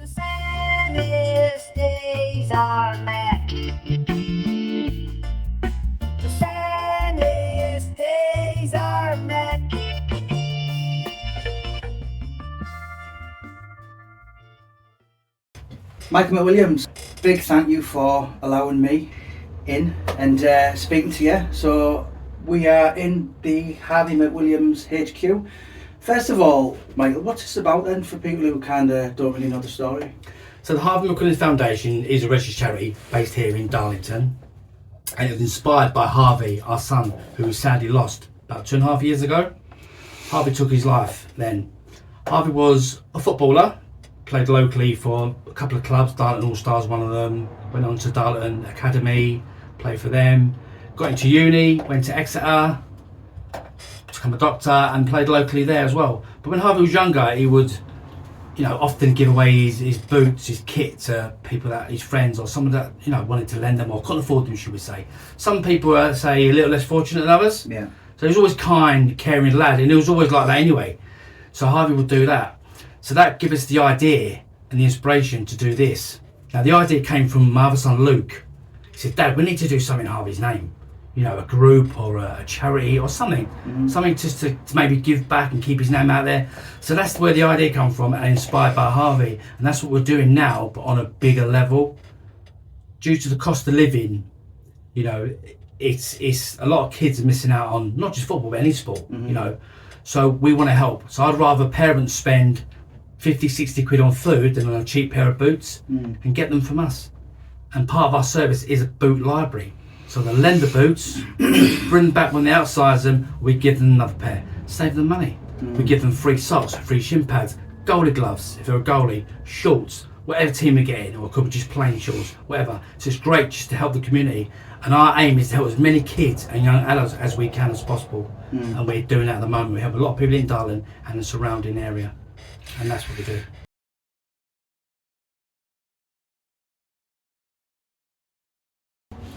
The saddest days are met. The saddest days are met. Mike McWilliams, big thank you for allowing me in and speaking to you. So we are in the Harvey McWilliams HQ. First of all, Michael, what's this about then for people who kind of don't really know the story? So the Harvey McWilliams Foundation is a registered charity based here in Darlington, and it was inspired by Harvey, our son, who was sadly lost about 2.5 years ago. Harvey took his life then. Harvey was a footballer, played locally for a couple of clubs, Darlington All Stars, one of them, went on to Darlington Academy, played for them, got into uni, went to Exeter, become a doctor and played locally there as well. But when Harvey was younger, he would, often give away his boots, his kit to people that his friends or someone that wanted to lend them or couldn't afford them, should we say. Some people are, say, a little less fortunate than others. Yeah. So he was always kind, caring lad, and he was always like that anyway. So Harvey would do that. So that gave us the idea and the inspiration to do this. Now the idea came from my other son Luke. He said, "Dad, we need to do something in Harvey's name. A group or a charity or something. Something just to maybe give back and keep his name out there." So that's where the idea come from, and inspired by Harvey. And that's what we're doing now, but on a bigger level. Due to the cost of living, it's a lot of kids are missing out on not just football, but any sport, So we want to help. So I'd rather parents spend 50, 60 quid on food than on a cheap pair of boots and get them from us. And part of our service is a boot library. So they'll lend the boots, bring them back when they outsize them, we give them another pair, save them money. We give them free socks, free shin pads, goalie gloves, if they're a goalie, shorts, whatever team we're getting, or it could be just plain shorts, whatever. So it's great just to help the community. And our aim is to help as many kids and young adults as we can as possible. And we're doing that at the moment. We help a lot of people in Darlington and the surrounding area. And that's what we do.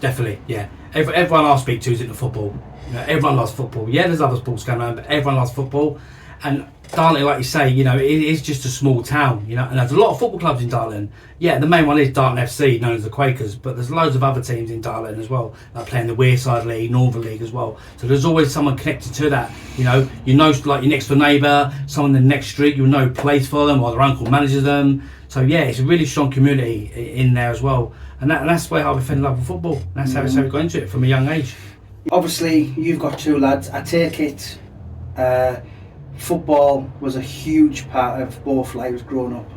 Definitely, yeah. Everyone I speak to is into football. Everyone loves football. Yeah, there's other sports going on, but everyone loves football. And Darlington, like you say, it is just a small town, and there's a lot of football clubs in Darlington. Yeah, the main one is Darlington FC, known as the Quakers, but there's loads of other teams in Darlington as well, that play in the Wearside League, Northern League as well. So there's always someone connected to that. Like your next door neighbour, someone in the next street, plays for them, or their uncle manages them. So yeah, it's a really strong community in there as well. And that's where Harvey fell in love with football. That's how we got into it from a young age. Obviously, you've got two lads. I take it football was a huge part of both lives growing up.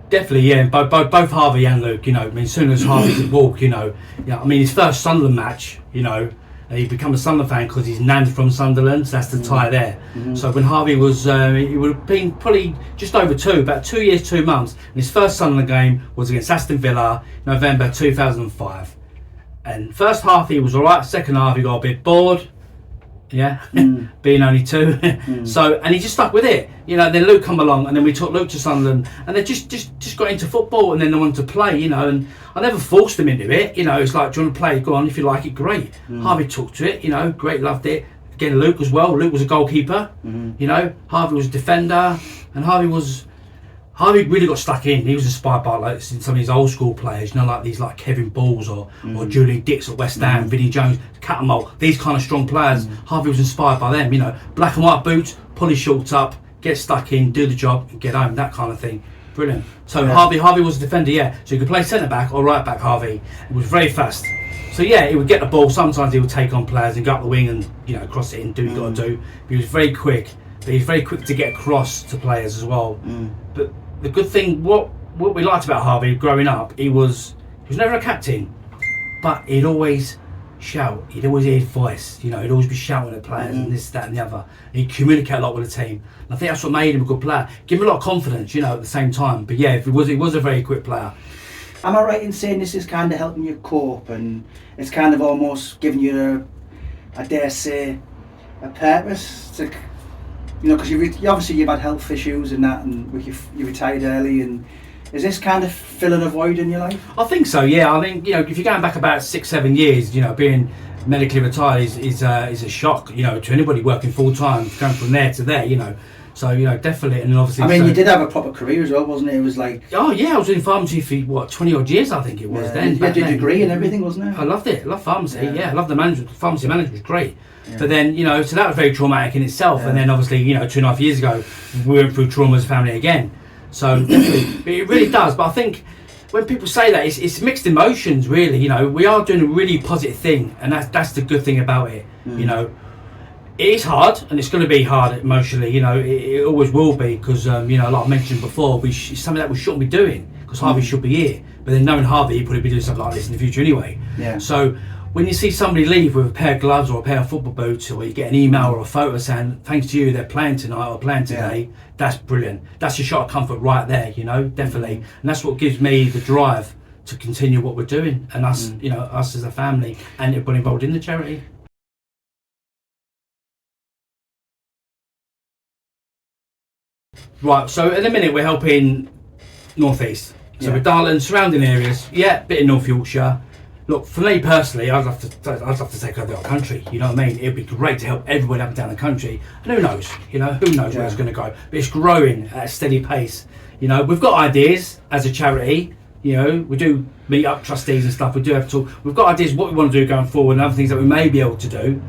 Definitely, yeah. Both Harvey and Luke, as soon as Harvey could walk, his first Sunderland match, he became a Sunderland fan because his nan's from Sunderland, so that's the tie there. So when Harvey was, he would have been probably just over about 2 years, 2 months, and his first Sunderland game was against Aston Villa, November 2005. And first half he was alright, second half he got a bit bored, being only two. So, and he just stuck with it. Then Luke come along, and then we took Luke to Sunderland, and they just got into football, and then they wanted to play, and I never forced them into it. It's like, do you want to play? Go on, if you like it, great. Harvey took to it, great, loved it. Again, Luke as well. Luke was a goalkeeper, Harvey was a defender, and Harvey really got stuck in. He was inspired by some of these old school players, like these like Kevin Balls or Julian Dix at West Ham, Vinnie Jones, Catamol, these kind of strong players. Harvey was inspired by them, black and white boots, pull his shorts up, get stuck in, do the job, and get home, that kind of thing. Brilliant. So yeah. Harvey was a defender, yeah. So he could play centre back or right back. Harvey, he was very fast. So yeah, he would get the ball. Sometimes he would take on players and go up the wing and cross it in, do what you got to do. He was very quick, but he was very quick to get across to players as well. But the good thing, what we liked about Harvey growing up, he was never a captain, but he'd always shout. He'd always hear his voice. He'd always be shouting at players and this, that, and the other. He'd communicate a lot with the team. And I think that's what made him a good player. Give him a lot of confidence, at the same time. But yeah, he was a very quick player. Am I right in saying this is kind of helping you cope, and it's kind of almost giving you I dare say, a purpose to? Because obviously you've had health issues and that, and you retired early, and is this kind of filling a void in your life? I think so, yeah. I think, if you're going back about 6-7 years, being medically retired is a shock, to anybody working full time, going from there to there, So, you know, definitely, and obviously... I mean, you did have a proper career as well, wasn't it? It was like... Oh, yeah, I was in pharmacy for, 20-odd years, I think it was then. You had your degree and everything, wasn't it? I loved it. I loved pharmacy, yeah. I loved the management. Pharmacy management was great. Yeah. But then, you know, so that was very traumatic in itself. Yeah. And then, obviously, you know, 2.5 years ago, we went through trauma as a family again. So, definitely, it really does. But I think when people say that, it's mixed emotions, really. You know, we are doing a really positive thing. And that's the good thing about it, you know. It is hard, and it's going to be hard emotionally. You know, it always will be because, you know, like I mentioned before, it's something that we shouldn't be doing because Harvey should be here. But then knowing Harvey, he'd probably be doing something like this in the future anyway. Yeah. So when you see somebody leave with a pair of gloves or a pair of football boots, or you get an email or a photo saying, thanks to you, they're playing tonight or playing today, that's brilliant. That's a shot of comfort right there, you know, definitely. And that's what gives me the drive to continue what we're doing, and us, you know, us as a family and everybody involved in the charity. Right, so at the minute we're helping North East. So we're Dartland, surrounding areas, bit in North Yorkshire. Look, for me personally, I'd love to take over the whole country, you know what I mean? It'd be great to help everyone up and down the country. And who knows, you know, who knows where it's going to go. But it's growing at a steady pace. You know, we've got ideas as a charity, you know, we do meet up trustees and stuff, we do have to talk. We've got ideas what we want to do going forward and other things that we may be able to do.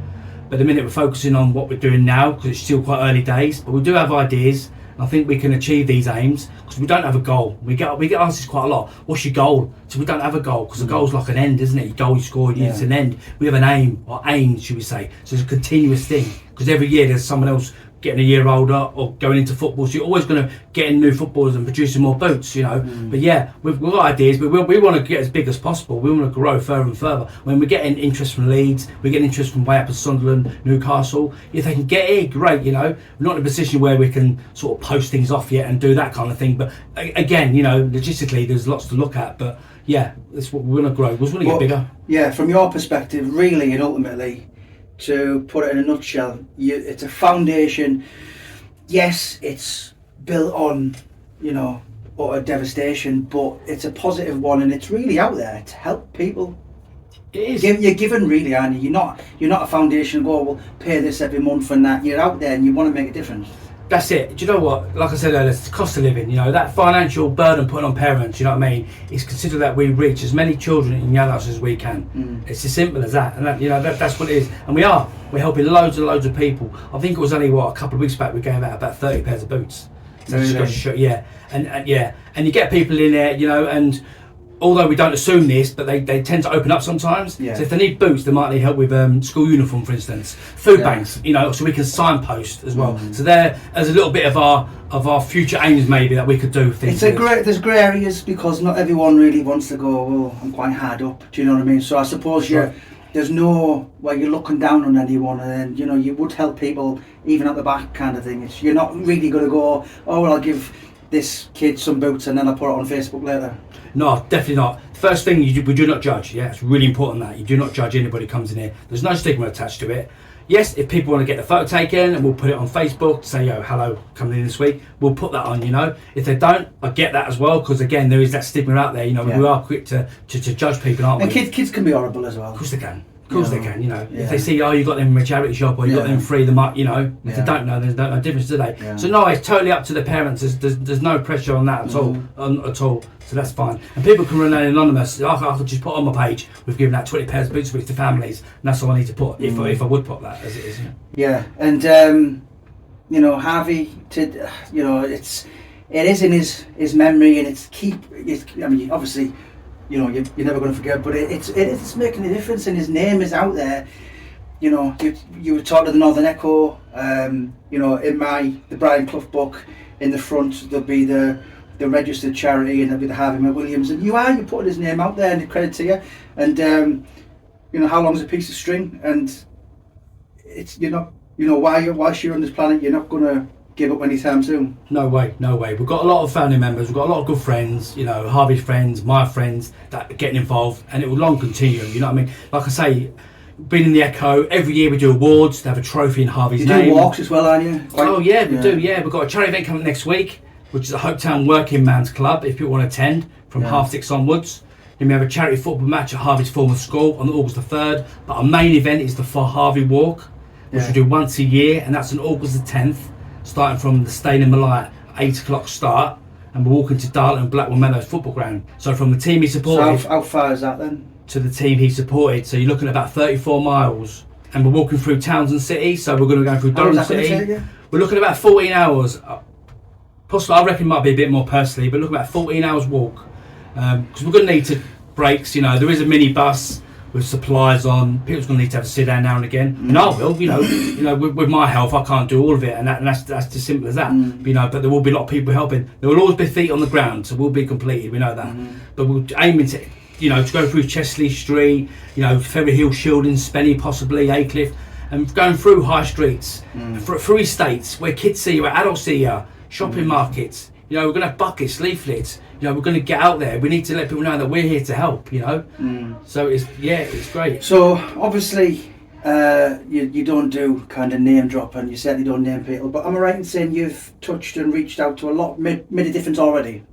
But at the minute we're focusing on what we're doing now because it's still quite early days. But we do have ideas. I think we can achieve these aims because we don't have a goal. We get asked this quite a lot. What's your goal? So we don't have a goal because a goal's like an end, isn't it? Your goal you score, it's an end. We have an aim, or aims, should we say? So it's a continuous thing because every year there's someone else getting a year older or going into football. So you're always going to get in new footballers and producing more boots, you know. But yeah, we've got ideas, but we want to get as big as possible. We want to grow further and further. When we're getting interest from Leeds, we're getting interest from way up in Sunderland, Newcastle. If they can get here, great, you know. We're not in a position where we can sort of post things off yet and do that kind of thing. But again, you know, logistically, there's lots to look at. But yeah, that's what we want to grow. We just want to get bigger. Yeah, from your perspective, really and ultimately, to put it in a nutshell, it's a foundation. Yes, it's built on, you know, utter devastation, but it's a positive one, and it's really out there to help people. It is. You're given, really, aren't you? You're not a foundation. Go, well, pay this every month and that. You're out there and you want to make a difference. That's it. Do you know what? Like I said earlier, it's the cost of living. You know, that financial burden put on parents. You know what I mean? It's considered that we reach as many children in young adults as we can. It's as simple as that. And that, you know, that's what it is. And we're helping loads and loads of people. I think it was only a couple of weeks back we gave out about 30 pairs of boots. So really? just goes to show, and you get people in there, you know, and although we don't assume this, but they tend to open up sometimes. Yeah. So if they need boots, they might need help with school uniform, for instance. Food banks, you know, so we can signpost as well. So there, as a little bit of our future aims, maybe that we could do things. There's grey areas because not everyone really wants to go, well, I'm quite hard up. Do you know what I mean? So I suppose there's no where you're looking down on anyone, and then, you know, you would help people even at the back kind of thing. You're not really going to go, oh, well, I'll give this kid some boots and then I'll put it on Facebook later. No, definitely not. First thing, we do not judge. Yeah, it's really important that you do not judge anybody who comes in here. There's no stigma attached to it. Yes, if people want to get the photo taken and we'll put it on Facebook, say, yo, hello, coming in this week, we'll put that on, you know. If they don't, I get that as well, because again, there is that stigma out there, you know. We are quick to judge people, aren't we? And kids can be horrible as well. Of course they can. Of course they can, you know. If they see, oh, you got them in a charity shop or you got them free, you know. If they don't know, there's no difference, do they? Yeah. So no, it's totally up to the parents. There's no pressure on that at all. So that's fine. And people can remain anonymous. I could just put on my page, we've given out 20 pairs of boots to families, and that's all I need to put, if I would put that as it is. Yeah, and you know, Harvey, you know, it is in his memory, and I mean, obviously, you know, you're never going to forget, but it's making a difference, and his name is out there. You know, you were talking to the Northern Echo. You know, in the Brian Clough book, in the front there'll be the registered charity, and there'll be the Harvey McWilliams, and you're putting his name out there, and the credit to you. And you know, how long's a piece of string? And it's, you know, whilst you're on this planet, you're not going to give up anytime soon. No way. We've got a lot of family members, we've got a lot of good friends, you know, Harvey's friends, my friends, that are getting involved, and it will long continue, you know what I mean? Like I say, being in the Echo, every year we do awards, they have a trophy in Harvey's name. You do walks as well, aren't you? Oh yeah, we do, yeah. We've got a charity event coming next week, which is a Hopetown Working Man's Club, if people want to attend, from 6:30 onwards. Then we have a charity football match at Harvey's former school on August the 3rd, but our main event is the For Harvey Walk, which we do once a year, and that's on August the 10th. starting from the Stadium of Light, 8 o'clock start, and we're walking to Darlington and Blackwell Meadows football ground. So from the team he supported So how far is that then? to the team he supported, so you're looking at about 34 miles, and we're walking through towns and cities. So we're going to go through How long Durham is that going to City. take you? We're looking at about 14 hours. Possibly, I reckon it might be a bit more personally, but look about 14 hours walk, because we're going to need to breaks. You know, there is a mini bus with supplies on. People's going to need to have a sit down now and again, and I will. You know, with my health, I can't do all of it, and that's as simple as that. You know, but there will be a lot of people helping. There will always be feet on the ground, so we'll be completed. We know that, but we're aiming to, you know, to go through Chesley Street, you know, Ferry Hill, Shielding, Spenny, possibly Aycliffe, and going through high streets, through estates where kids see you, where adults see you, shopping markets. You know, we're going to have buckets, leaflets. You know, we're going to get out there. We need to let people know that we're here to help. You know, so it's great. So obviously, you don't do kind of name dropping. You certainly don't name people. But am I right in saying you've touched and reached out to a lot, made a difference already?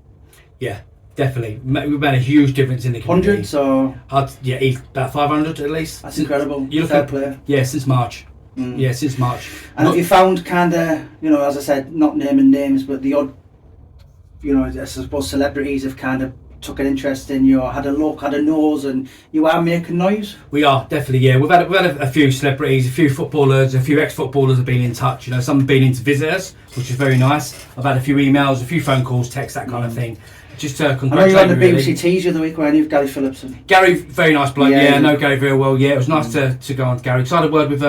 Yeah. Definitely, we've made a huge difference in the community. Hundreds or? Yeah, about 500 at least. That's incredible. You look Fair at, play. yeah, since March. Yeah, since March. And have you found kind of, you know, as I said, not naming names, but the odd, you know, I suppose celebrities have kind of took an interest in you, or had a look, had a nose, and you are making noise? We are, definitely, yeah. We've had a few celebrities, a few footballers, a few ex-footballers have been in touch. You know, some have been in to visit us, which is very nice. I've had a few emails, a few phone calls, texts, that kind of thing. Just to congratulate. I know you were on the BBC really. Tees the other week, weren't you, Gary Phillipson? Gary, very nice bloke. Yeah, Yeah, I know Gary very well. Yeah, it was nice to go on to Gary. Because I had a word with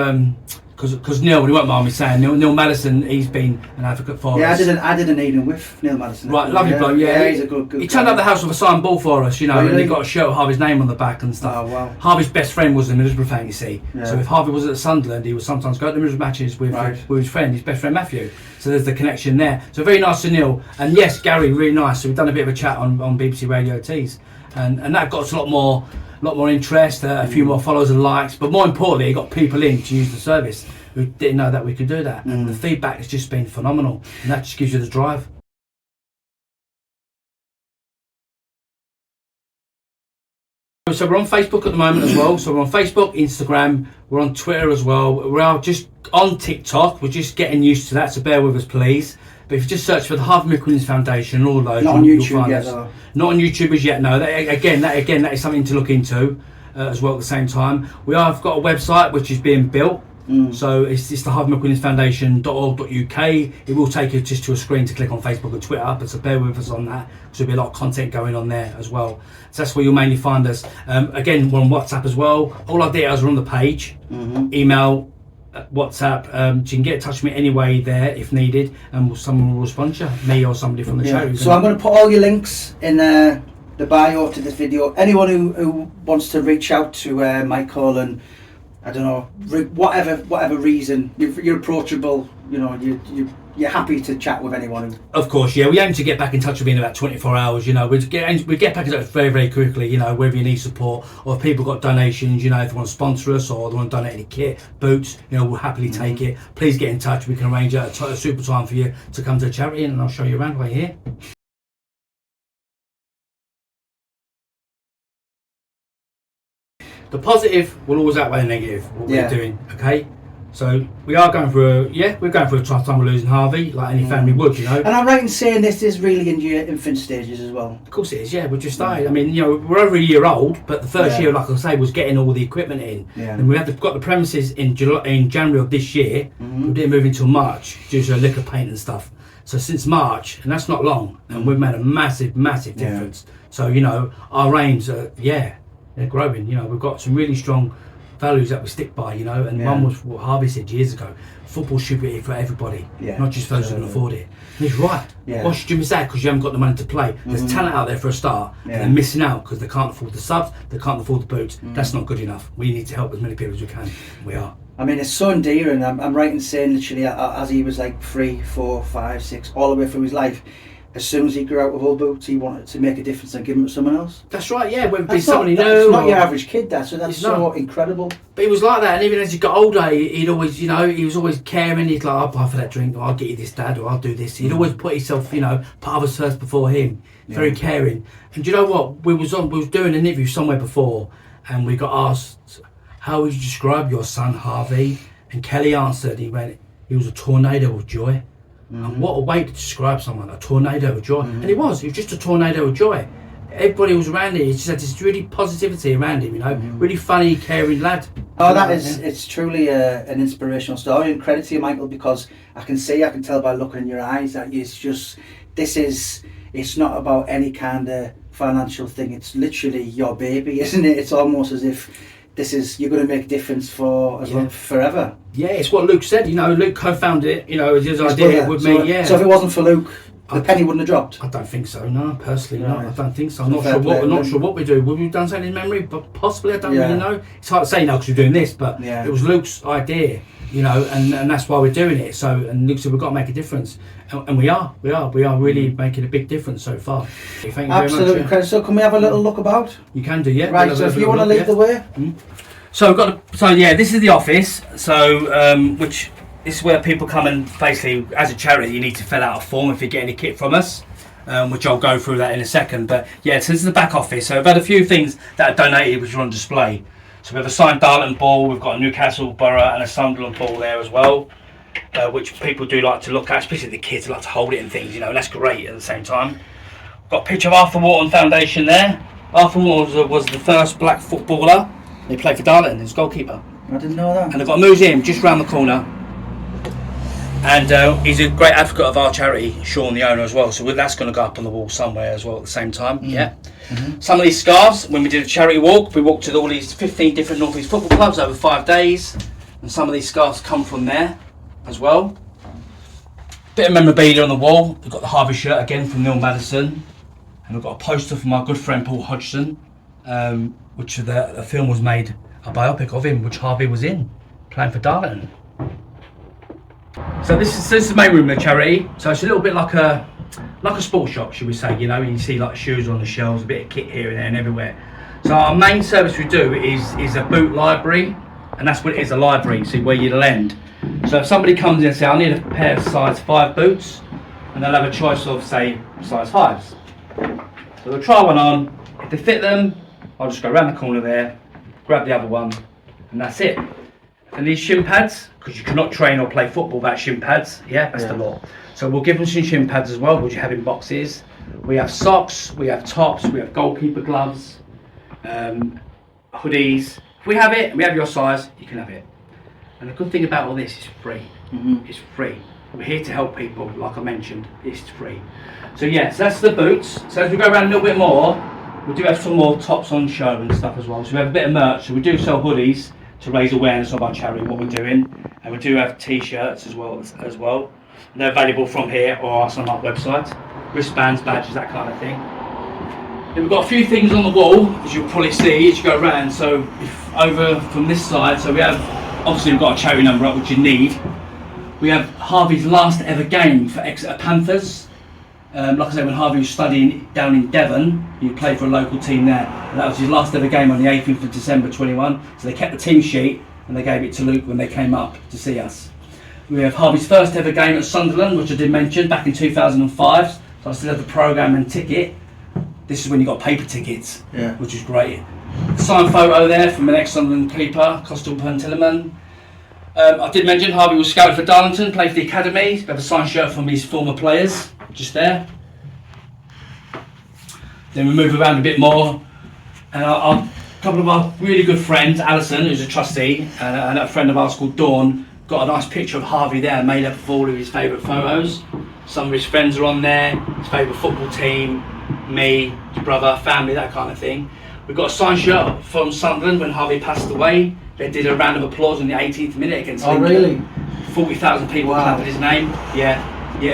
because Neil, he won't mind me saying, Neil Madison, he's been an advocate for us. I did an evening with Neil Madison. Right, lovely bloke. Yeah, he's a good. He turned guy. up the house with a signed ball for us, you know, Really? and he got a shirt with Harvey's name on the back and stuff. Oh wow. Harvey's best friend was a Middlesbrough fan, you see. Yeah. So if Harvey was at Sunderland, he would sometimes go to the Middlesbrough matches with his friend, his best friend Matthew. So there's the connection there. So very nice to Neil. And yes, Gary, really nice. So we've done a bit of a chat on BBC Radio Tees, and that got us a lot more interest, a few more followers and likes. But more importantly, it got people in to use the service who didn't know that we could do that. And the feedback has just been phenomenal, and that just gives you the drive. So we're on Facebook at the moment as well. So we're on Facebook, Instagram, we're on Twitter as well. We are just on TikTok. We're just getting used to that, so bear with us, please. But if you just search for the Harvey McWilliams Foundation and all those, Not on you'll YouTube find yet, us. though. Not on YouTube as yet. No. That is something to look into as well. At the same time, we have got a website which is being built. So it's the Harvey McWilliams Foundation.org.uk. It will take you just to a screen to click on Facebook and Twitter, but so bear with us on that, because there'll be a lot of content going on there as well. So that's where you'll mainly find us. Again, we're on WhatsApp as well. All our details are on the page. Email, WhatsApp. So you can get in touch with me anyway there if needed, and someone will respond to you, me or somebody from the show. So I'm going to put all your links in the bio to this video. Anyone who wants to reach out to Michael, and I don't know, whatever reason, you're approachable. You know, you're happy to chat with anyone. Of course, yeah. We aim to get back in touch with you in about 24 hours. You know, we get back in touch very, very quickly. You know, whether you need support or if people got donations. You know, if they want to sponsor us or they want to donate any kit, boots. You know, we'll happily take it. Please get in touch. We can arrange a super time for you to come to a charity, and I'll show you around right here. The positive will always outweigh the negative. What we're doing, okay? So we're going through a tough time with losing Harvey, like any family would, you know. And I'm right in saying this is really in your infant stages as well. Of course it is, yeah. We're just started. I mean, you know, we're over a year old, but the first year, like I say, was getting all the equipment in. Yeah. And we got the premises in January of this year. We didn't move until March due to liquor paint and stuff. So since March, and that's not long, and we've made a massive difference. So, you know, our aims are, they're growing. You know, we've got some really strong values that we stick by, you know, and one was what Harvey said years ago: football should be for everybody, not just those who can afford it. And he's right. Why should you miss out because you haven't got the money to play? There's talent out there for a start, and they're missing out because they can't afford the subs, they can't afford the boots. That's not good enough. We need to help as many people as we can. We are. I mean, his son endearing. I'm right in saying literally, as he was like 3, 4, 5, 6, all the way through his life, as soon as he grew out of old boots, he wanted to make a difference and give them to someone else. That's right, yeah. Whether it be That's someone he knew. That's not your average kid, that's so incredible. But he was like that, and even as he got older, he'd always, you know, he was always caring. He'd like, I'll buy for that drink, or I'll get you this, Dad, or I'll do this. He'd always put himself, you know, put others first before him. Very caring. And do you know what? We was doing an interview somewhere before, and we got asked, how would you describe your son, Harvey? And Kelly answered, he was a tornado of joy. And what a way to describe someone, a tornado of joy. And it was just a tornado of joy. Everybody was around him. He just had this really positivity around him, you know, really funny, caring lad. Oh, it's truly an inspirational story, and credit to you, Michael, because I can tell by looking in your eyes that it's not about any kind of financial thing. It's literally your baby, isn't it? It's almost as if you're going to make a difference forever. Yeah, it's what Luke said. You know, Luke co-founded it. You know, his idea with me. Yeah. So if it wasn't for Luke, the penny wouldn't have dropped. I don't think so. No, personally, Right. no. I don't think so. I'm not sure what we do. Would we done something in memory? But possibly, I don't really know. It's hard to say now because we're doing this, but it was Luke's idea. You know, and that's why we're doing it. So, and Luke said we've got to make a difference, and we are really making a big difference so far. Thank you Absolutely. very much. So can we have a little look about? You can do, yeah. Right. So if you want to lead the way. So this is the office. So which this is where people come and basically, as a charity, you need to fill out a form if you get any kit from us, which I'll go through that in a second. But yeah, so this is the back office. So I've had a few things that are donated which are on display. So we have a signed Darlington ball. We've got a Newcastle Borough and a Sunderland ball there as well, which people do like to look at, especially the kids like to hold it and things. You know, and that's great at the same time. We've got a picture of Arthur Wharton Foundation there. Arthur Wharton was the first black footballer. He played for Darlington as goalkeeper. I didn't know that. And they've got a museum just round the corner. And he's a great advocate of our charity, Sean, the owner, as well. So that's going to go up on the wall somewhere as well at the same time. Yeah. Some of these scarves, when we did a charity walk, we walked to all these 15 different North East football clubs over 5 days. And some of these scarves come from there as well. Bit of memorabilia on the wall. We've got the Harvey shirt again from Neil Madison. And we've got a poster from our good friend Paul Hodgson, which the film was made, a biopic of him, which Harvey was in, playing for Darlington. So this is the main room of the charity. So it's a little bit like a sports shop, should we say? You know, you see like shoes on the shelves, a bit of kit here and there and everywhere. So our main service we do is a boot library, and that's what it is, a library. So where you lend. So if somebody comes in and says, I need a pair of size 5 boots, and they'll have a choice of say size 5s. So they'll try one on. If they fit them, I'll just go around the corner there, grab the other one, and that's it. And these shin pads, because you cannot train or play football without shin pads, that's the law. So we'll give them some shin pads as well, which you have in boxes. We have socks, we have tops, we have goalkeeper gloves, hoodies. If we have it, and we have your size, you can have it. And the good thing about all this is free. It's free. We're here to help people, like I mentioned, it's free. So so that's the boots. So as we go around a little bit more, we do have some more tops on show and stuff as well. So we have a bit of merch. So we do sell hoodies to raise awareness of our charity, what we're doing, and we do have t-shirts as well. And they're available from here or on our website. Wristbands, badges, that kind of thing. Then we've got a few things on the wall, as you'll probably see as you go around. So if over from this side, so we have, obviously we've got a charity number up, which you need. We have Harvey's last ever game for Exeter Panthers. Like I said, when Harvey was studying down in Devon, he played for a local team there. And that was his last ever game on the 18th of December 21. So they kept the team sheet and they gave it to Luke when they came up to see us. We have Harvey's first ever game at Sunderland, which I did mention, back in 2005. So I still have the programme and ticket. This is when you got paper tickets, which is great. Signed photo there from an ex-Sunderland keeper, Costal Tilleman. I did mention Harvey was scouted for Darlington, played for the academy. We have a signed shirt from his former players, just there. Then we move around a bit more, and a couple of our really good friends, Alison, who's a trustee, and a friend of ours called Dawn, got a nice picture of Harvey there, made up of all of his favourite photos. Some of his friends are on there, his favourite football team, me, his brother, family, that kind of thing. We've got a signed shirt from Sunderland when Harvey passed away. They did a round of applause in the 18th minute against Lincoln. Really? 40,000 people clapped his name. Yeah,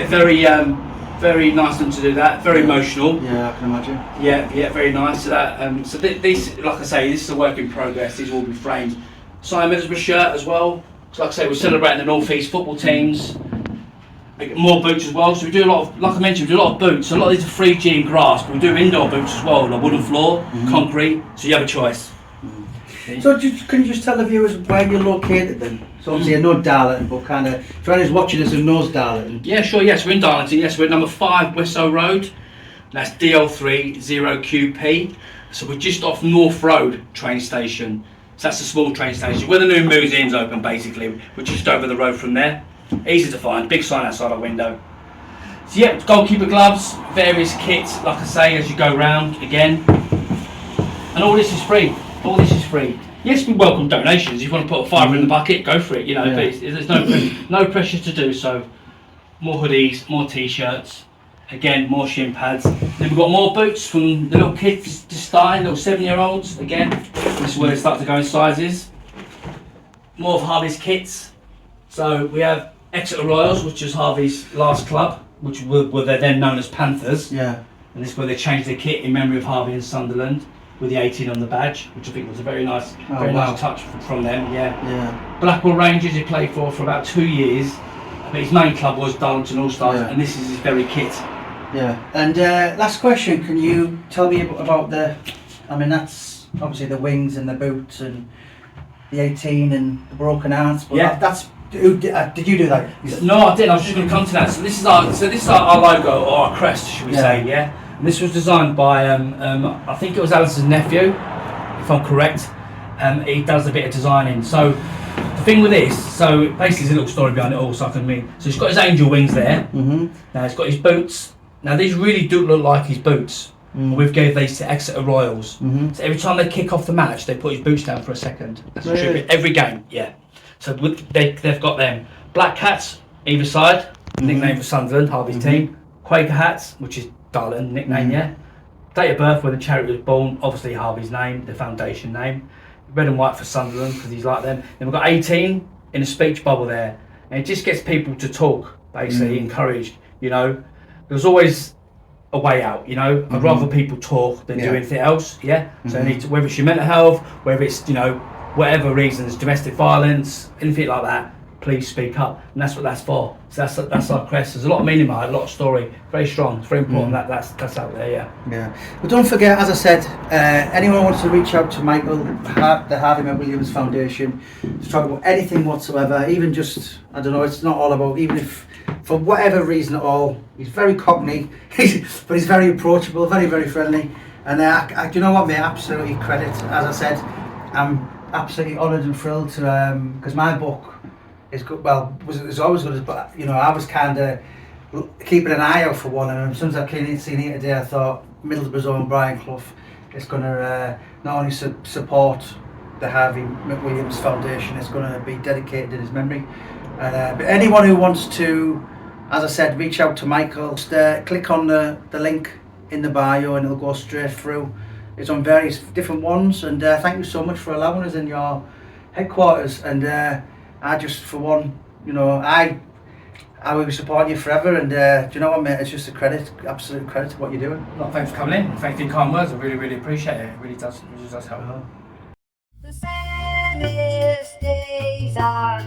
very nice of them to do that. Very emotional. Yeah, I can imagine. Yeah, very nice. So these, like I say, this is a work in progress. These will be framed. Signed Middlesbrough shirt as well. So like I say, we're celebrating the North East football teams. More boots as well. So we do a lot of, like I mentioned, we do a lot of boots. So a lot of these are 3G and grass, but we do indoor boots as well, like wooden floor, concrete. So you have a choice. So can you just tell the viewers where you're located then? So obviously I know Darlington, but kind of, for anyone who's watching us who knows Darlington. Yeah, sure, yes, we're in Darlington. Yes, we're at number 5 Wessoe Road. That's DL3 0QP. So we're just off North Road train station. So that's a small train station where the new museum's open basically. We're just over the road from there. Easy to find. Big sign outside our window. So yeah, goalkeeper gloves, various kits, like I say, as you go round again. And all this is free. All this is free. Yes, we welcome donations. If you want to put a fiver in the bucket, go for it. You know, Yeah. but there's no pressure to do so. More hoodies, more t-shirts. Again, more shin pads. Then we've got more boots from the little kids just starting, little 7-year-olds. Again, this is where they start to go in sizes. More of Harvey's kits. So we have Exeter Royals, which is Harvey's last club, which were then known as Panthers. Yeah. And this is where they changed their kit in memory of Harvey and Sunderland, with the 18 on the badge, which I think was a very nice, nice touch from them. Yeah. Yeah. Blackpool Rangers, he played for about 2 years, but his main club was Darlington All Stars, Yeah. and this is his very kit. Yeah. And last question, can you tell me about I mean, that's obviously the wings and the boots and the 18 and the broken hearts, but Yeah. that's, did you do that? No, I didn't. I was just going to come to that. So this is our logo, or our crest, should we say? Yeah. And this was designed by I think it was Alice's nephew, if I'm correct. He does a bit of designing. So the thing with this, so basically there's a little story behind it all. So he's got his angel wings there. Mm-hmm. Now he's got his boots. Now these really do look like his boots. We've gave these to Exeter Royals. So every time they kick off the match, they put his boots down for a second. That's a tribute. Every game, yeah. So they've got them. Black hats, either side, nickname for Sunderland, Harvey's team. Quaker hats, which is Darlin, nickname, yeah. Date of birth, where the charity was born, obviously Harvey's name, the foundation name. Red and white for Sunderland, because he's like them. Then we've got 18 in a speech bubble there. And it just gets people to talk, basically, encouraged, you know. There's always a way out, you know. I'd rather people talk than do anything else, yeah. So they need to, whether it's your mental health, whether it's, you know, whatever reasons, domestic violence, anything like that, please speak up. And that's what that's for. So that's our crest. There's a lot of meaning behind it, a lot of story, very strong, it's very important that's out there, yeah. Yeah. But don't forget, as I said, anyone wants to reach out to Michael, the Harvey McWilliams Foundation, to talk about anything whatsoever, even just, I don't know, it's not all about, even if for whatever reason at all, he's very cockney, but he's very approachable, very, very friendly. And I, do you know what, mate, absolutely credit, as I said, I'm absolutely honoured and thrilled to, because my book is good, well, was always good, but, you know, I was kind of keeping an eye out for one, and as soon as I seen it today, I thought Middlesbrough's own Brian Clough is going to not only support the Harvey McWilliams Foundation, it's going to be dedicated in his memory. But anyone who wants to, as I said, reach out to Michael, just click on the link in the bio and it'll go straight through. It's on various different ones, and thank you so much for allowing us in your headquarters. And I just, for one, you know, I will be supporting you forever, and do you know what, mate, it's just a credit, absolute credit to what you're doing. Well, thanks for coming in, thanks for your kind words, I really, really appreciate it, it really does help. The sunniest days are